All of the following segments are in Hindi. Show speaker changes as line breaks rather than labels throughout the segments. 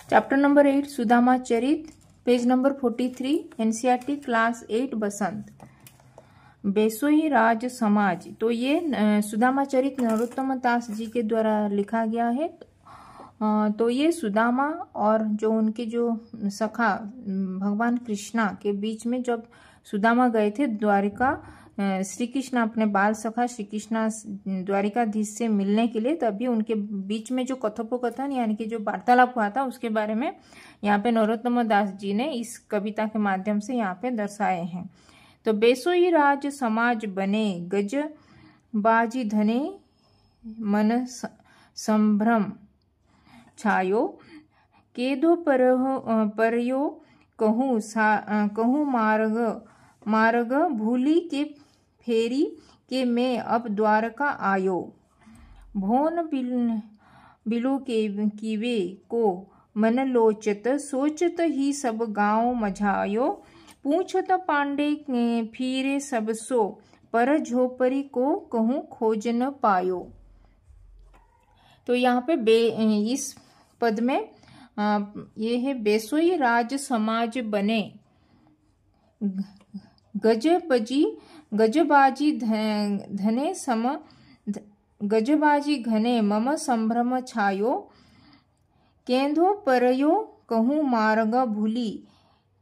चैप्टर नंबर 8 सुदामा चरित, पेज नंबर 43, एनसीईआरटी क्लास 8 बसंत। बेसोई राज समाज। तो ये सुदामा चरित नरोत्तम दास जी के द्वारा लिखा गया है। तो ये सुदामा और जो उनके जो सखा भगवान कृष्णा के बीच में जब सुदामा गए थे द्वारिका, श्री कृष्ण अपने बाल सखा श्री कृष्णा द्वारिकाधीश से मिलने के लिए, तभी उनके बीच में जो कथोपकथन यानी कि जो वार्तालाप हुआ था उसके बारे में यहाँ पे नरोत्तम दास जी ने इस कविता के माध्यम से यहाँ पे दर्शाए हैं। तो बेसोई राज समाज बने, गज बाजी धने मन संभ्रम छायो, केदो परयो कहूँ मार्ग भूली के फेरी के मैं अब द्वारका आयो। भोन बिलो के कीवे को मन लोचत, सोचत ही सब गाँव मझायो। पूछत पांडे फिरे सब सो, पर झोपरी को कहूँ खोज न पायो। तो यहाँ पे इस पद में ये है बेसोई राज समाज बने, गजबाजी धने सम गजबाजी घने मम संभ्रम छायो, केंधो परयो कहूँ मार्ग भूली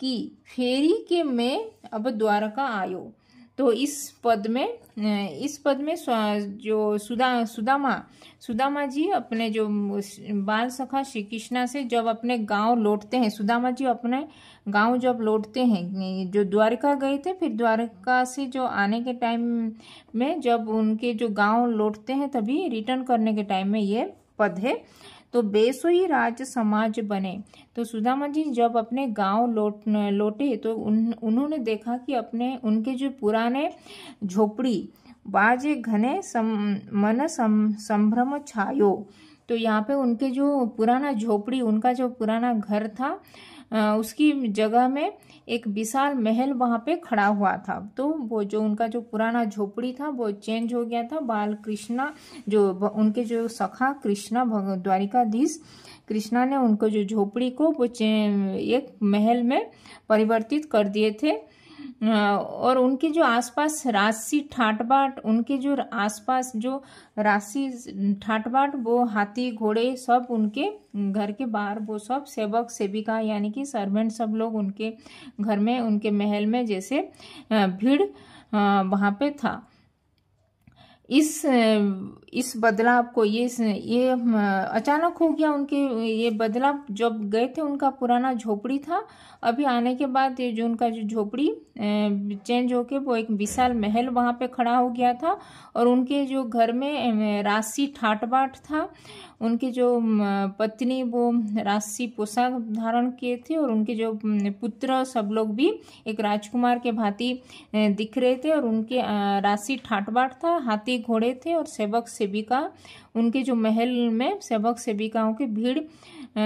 की फेरी के मैं अब द्वारका आयो। तो इस पद में जो सुदामा जी अपने जो बाल सखा श्री कृष्णा से जब अपने गांव लौटते हैं, सुदामा जी अपने गांव जब लौटते हैं, जो द्वारका गए थे, फिर द्वारका से जो आने के टाइम में जब उनके जो गांव लौटते हैं तभी रिटर्न करने के टाइम में ये पद है। तो बेसोई राज समाज बने। तो सुदामा जी जब अपने गांव लौटे तो उन्होंने देखा कि उनके जो पुराने झोपड़ी बाजे घने मन संभ्रम छायो। तो यहाँ पे उनके जो पुराना झोपड़ी, उनका जो पुराना घर था, उसकी जगह में एक विशाल महल वहां पे खड़ा हुआ था। तो वो जो उनका जो पुराना झोपड़ी था वो चेंज हो गया था। बाल कृष्णा जो उनके जो सखा कृष्णा द्वारिकाधीश कृष्णा ने उनको जो झोपड़ी को वो एक महल में परिवर्तित कर दिए थे। और उनके जो आसपास राशि ठाट-बाट, उनके जो आसपास जो राशि ठाट-बाट, वो हाथी घोड़े सब उनके घर के बाहर, वो सब सेवक सेविका यानी कि सर्वेंट सब लोग उनके घर में, उनके महल में जैसे भीड़ वहां पे था। इस बदलाव को ये अचानक हो गया। उनके ये बदलाव जब गए थे, उनका पुराना झोपड़ी था, अभी आने के बाद ये जो उनका जो झोपड़ी चेंज होके वो एक विशाल महल वहां पे खड़ा हो गया था। और उनके जो घर में राशि ठाट-बाट था, उनके जो पत्नी वो राशि पोशाक धारण किए थे, और उनके जो पुत्र सब लोग भी एक राजकुमार के भांति दिख रहे थे, और उनके राशि ठाट-बाट था, हाथी घोड़े थे, और सेवक सेविका उनके जो महल में सेवक सेविकाओं की भीड़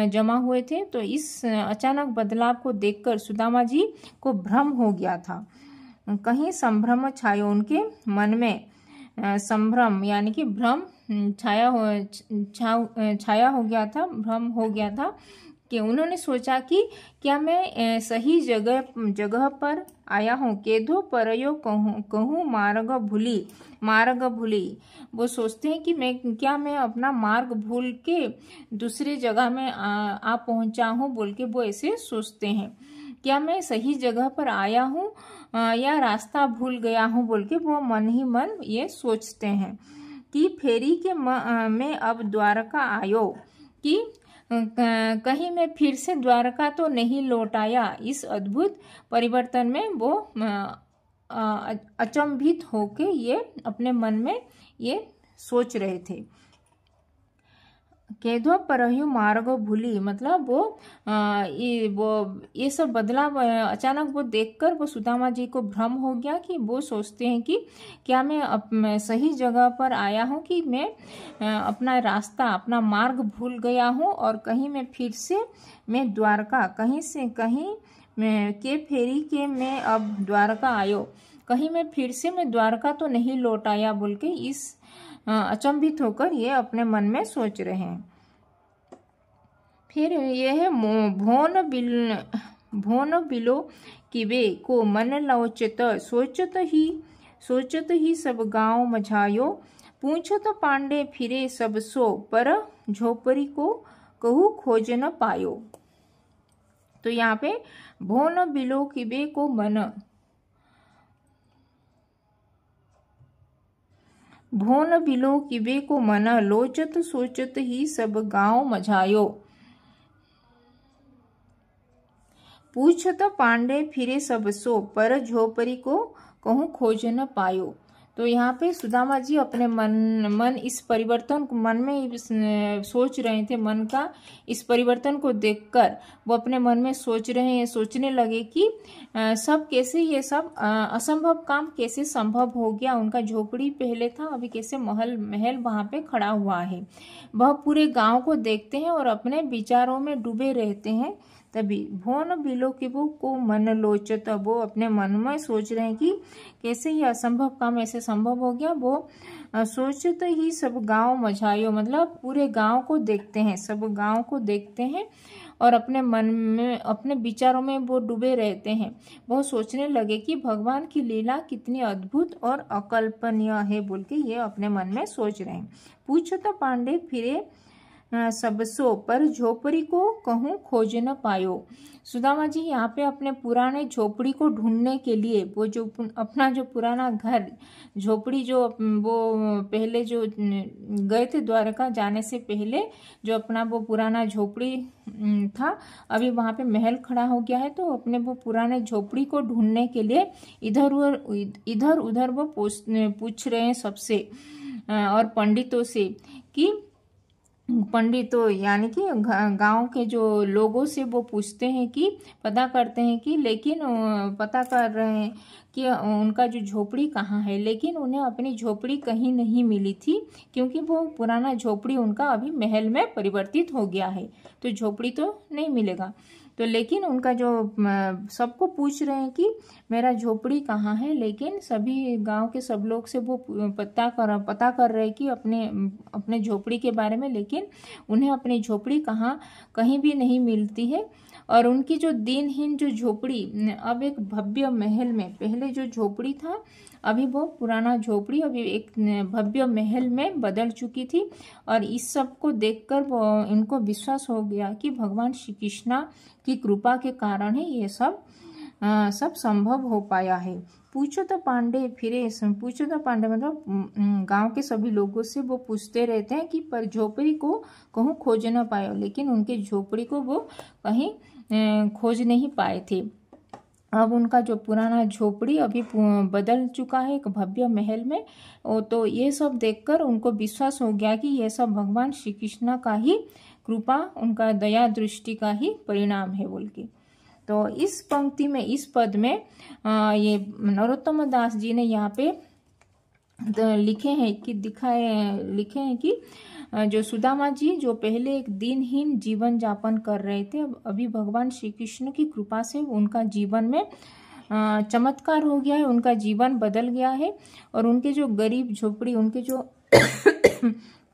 जमा हुए थे। तो इस अचानक बदलाव को देखकर सुदामा जी को भ्रम हो गया था, कहीं संभ्रम छायो, उनके मन में संभ्रम यानी कि भ्रम छाया हो गया था, भ्रम हो गया था कि उन्होंने सोचा कि क्या मैं सही जगह पर आया हूँ। केदो परयो कहूँ मार्ग भूली। वो सोचते हैं कि क्या मैं अपना मार्ग भूल के दूसरी जगह में आ पहुंचा हूँ बोल के वो ऐसे सोचते हैं। क्या मैं सही जगह पर आया हूँ या रास्ता भूल गया हूँ बोल के वो मन ही मन ये सोचते हैं। कि फेरी के मैं अब द्वारका आयो, कि कहीं मैं फिर से द्वारका तो नहीं लौट आया। इस अद्भुत परिवर्तन में वो अचंभित होके ये अपने मन में ये सोच रहे थे। केदो परयु मार्ग भूली, मतलब वो ये सब बदलाव अचानक वो देखकर वो सुदामा जी को भ्रम हो गया कि वो सोचते हैं कि क्या मैं सही जगह पर आया हूँ, कि मैं अपना रास्ता अपना मार्ग भूल गया हूँ, और कहीं मैं फिर से मैं द्वारका कहीं से कहीं के फेरी के मैं अब द्वारका आयो, कहीं मैं फिर से मैं द्वारका तो नहीं लौट आया बोल के इस अचंभित होकर ये अपने मन में सोच रहे हैं। फिर ये है भोन बिलो किबे को मन लोचत सोचत ही सब गांव मझायो पूछत पांडे फिरे सब सो पर झोपड़ी को कहू खोज न पायो। तो यहाँ पे भोन बिलो किबे को भोन बिलो किबे को मन लोचत सोचत ही सब गांव मझायो पूछत पांडे फिरे सब सो पर झोपड़ी को कहूँ खोज न पायो। तो यहाँ पे सुदामा जी अपने मन इस परिवर्तन को मन में सोच रहे थे। मन का इस परिवर्तन को देखकर वो अपने मन में सोचने लगे कि सब कैसे ये सब असंभव काम कैसे संभव हो गया। उनका झोपड़ी पहले था, अभी कैसे महल वहां पे खड़ा हुआ है। वह पूरे गांव को देखते हैं और अपने विचारों में डूबे रहते हैं। तभी भोन बिलो कि वो को मन लोचत, वो अपने मन में सोच रहे हैं कि कैसे ये असंभव काम ऐसे संभव हो गया। वो सोचते ही सब गांव मझायो, मतलब पूरे गांव को देखते हैं, सब गांव को देखते हैं और अपने मन में अपने विचारों में वो डूबे रहते हैं। वो सोचने लगे कि भगवान की लीला कितनी अद्भुत और अकल्पनीय है बोल के ये अपने मन में सोच रहे हैं। पूछत पांडे फिरे सब सो पर झोपड़ी को कहूँ खोज न पायो। सुदामा जी यहाँ पे अपने पुराने झोपड़ी को ढूंढने के लिए वो जो अपना जो पुराना घर झोपड़ी जो वो पहले जो गए थे द्वारका जाने से पहले जो अपना वो पुराना झोपड़ी था, अभी वहां पे महल खड़ा हो गया है। तो अपने वो पुराने झोपड़ी को ढूंढने के लिए इधर उधर वो पूछ रहे हैं सबसे और पंडितों से कि पंडितों यानी कि गांव के जो लोगों से वो पूछते हैं कि पता करते हैं कि लेकिन पता कर रहे हैं कि उनका जो झोपड़ी कहाँ है, लेकिन उन्हें अपनी झोपड़ी कहीं नहीं मिली थी क्योंकि वो पुराना झोपड़ी उनका अभी महल में परिवर्तित हो गया है। तो झोपड़ी तो नहीं मिलेगा। तो लेकिन उनका जो सबको पूछ रहे हैं कि मेरा झोपड़ी कहाँ है, लेकिन सभी गांव के सब लोग से वो पता कर रहे हैं कि अपने झोपड़ी के बारे में, लेकिन उन्हें अपनी झोपड़ी कहीं भी नहीं मिलती है। और उनकी जो दिनहीन जो झोपड़ी अब एक भव्य महल में, पहले जो झोपड़ी था अभी वो पुराना झोपड़ी अभी एक भव्य महल में बदल चुकी थी। और इस सब को देखकर वो इनको विश्वास हो गया कि भगवान श्री कृष्णा की कृपा के कारण ही ये सब संभव हो पाया है। पूछो तो पांडे मतलब गांव के सभी लोगों से वो पूछते रहते हैं कि पर झोपड़ी को कहूँ खोज न पाए, लेकिन उनके झोपड़ी को वो कहीं खोज नहीं पाए थे। अब उनका जो पुराना झोपड़ी अभी बदल चुका है एक भव्य महल में। तो ये सब देखकर उनको विश्वास हो गया कि यह सब भगवान श्री कृष्ण का ही कृपा, उनका दया दृष्टि का ही परिणाम है बोल के। तो इस पंक्ति में, इस पद में ये नरोत्तम दास जी ने यहाँ पे लिखे हैं कि जो सुदामा जी जो पहले एक दिनहीन जीवन जापन कर रहे थे, अभी भगवान श्री कृष्ण की कृपा से उनका जीवन में चमत्कार हो गया है, उनका जीवन बदल गया है। और उनके जो गरीब झोपड़ी, उनके जो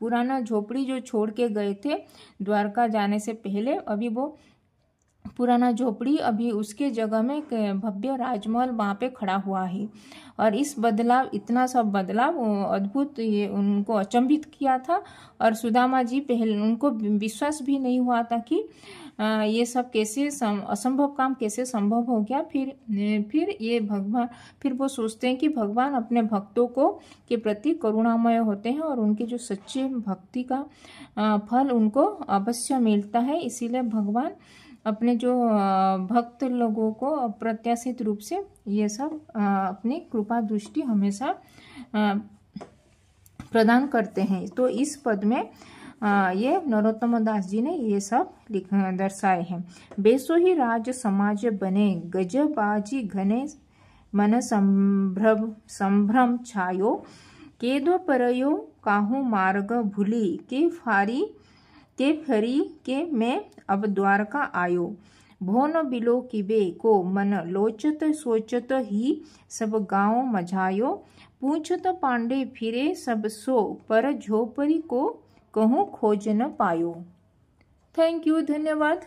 पुराना झोपड़ी जो छोड़ के गए थे द्वारका जाने से पहले, अभी वो पुराना झोपड़ी अभी उसके जगह में भव्य राजमहल वहाँ पे खड़ा हुआ है। और इस बदलाव, इतना सब बदलाव अद्भुत, ये उनको अचंभित किया था। और सुदामा जी पहले उनको विश्वास भी नहीं हुआ था कि ये सब कैसे असंभव काम कैसे संभव हो गया। फिर वो सोचते हैं कि भगवान अपने भक्तों को के प्रति करुणामय होते हैं और उनके जो सच्चे भक्ति का फल उनको अवश्य मिलता है। इसीलिए भगवान अपने जो भक्त लोगों को अप्रत्याशित रूप से ये सब अपनी कृपा दृष्टि हमेशा प्रदान करते हैं। तो इस पद में ये नरोत्तम दास जी ने ये सब दर्शाए हैं। बेसो ही राज समाज बने गजबाजी घने मन संभ्रम छायो केदो परयो काहू मार्ग भूली के फरी के मैं अब द्वारका आयो भोन बिलो किबे को मन लोचत सोचत ही सब गांव मझायो पूछत पांडे फिरे सब सो पर झोपड़ी को कहूँ खोज न पायो। थैंक यू, धन्यवाद।